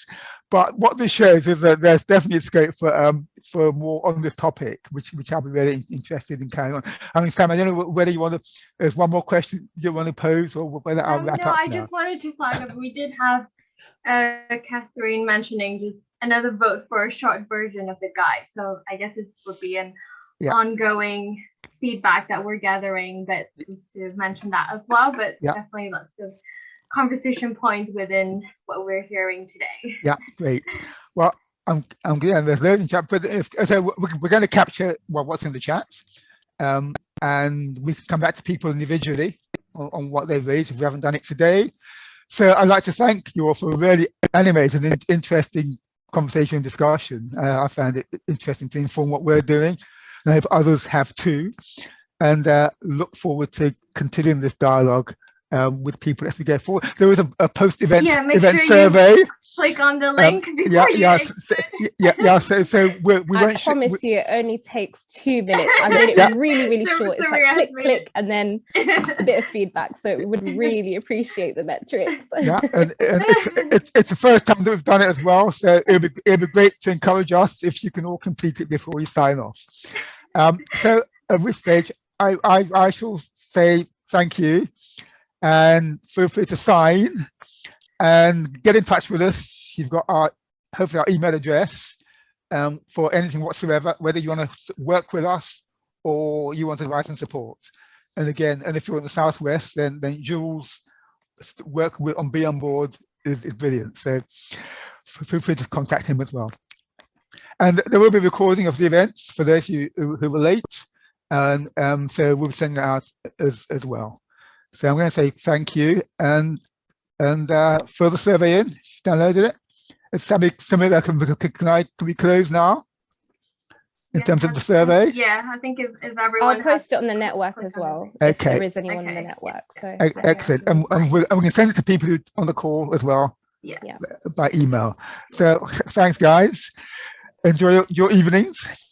Speaker 1: But what this shows is that there's definitely scope for more on this topic, which I'll be really interested in carrying on. I mean, Sam, I don't know whether you want to. There's one more question you want to pose, or whether I'll wrap up
Speaker 3: I
Speaker 1: now.
Speaker 3: just wanted to flag up. We did have Catherine mentioning just another vote for a short version of the guide. So I guess this would be an ongoing feedback that we're gathering, but to mention that as well. But definitely lots of conversation points within what we're hearing today.
Speaker 1: Yeah, great. Well, I'm glad there's loads in chat, but so we're going to capture what's in the chat, and we can come back to people individually on what they've raised if we haven't done it today. So I'd like to thank you all for a really animated and interesting conversation and discussion. I found it interesting to inform what we're doing, and I hope others have too, and look forward to continuing this dialogue with people as we go forward. There was a post-event survey.
Speaker 3: Click on the link before
Speaker 1: So we won't.
Speaker 2: I promise you, it only takes 2 minutes. I made it really short. It's like click, and then a bit of feedback. So we would really appreciate the metrics.
Speaker 1: Yeah, and it's the first time that we've done it as well. So it'd be great to encourage us if you can all complete it before we sign off. So at this stage, I shall say thank you. And feel free to sign and get in touch with us. You've got hopefully our email address for anything whatsoever, whether you want to work with us or you want advice and support. And again, and if you're in the Southwest, then Jules' work on Be On Board is brilliant. So feel free to contact him as well. And there will be a recording of the events for those of you who were late. And so we'll send it out as well. So I'm going to say thank you and further survey in. Downloaded it. It's Samira, can we close now? In terms of the survey?
Speaker 3: Yeah, I think if everyone.
Speaker 2: I'll post it on the network as well.
Speaker 1: Okay.
Speaker 2: If there is anyone on the network. So
Speaker 1: excellent. And we can send it to people who on the call as well.
Speaker 3: Yeah.
Speaker 1: By email. So thanks, guys. Enjoy your evenings.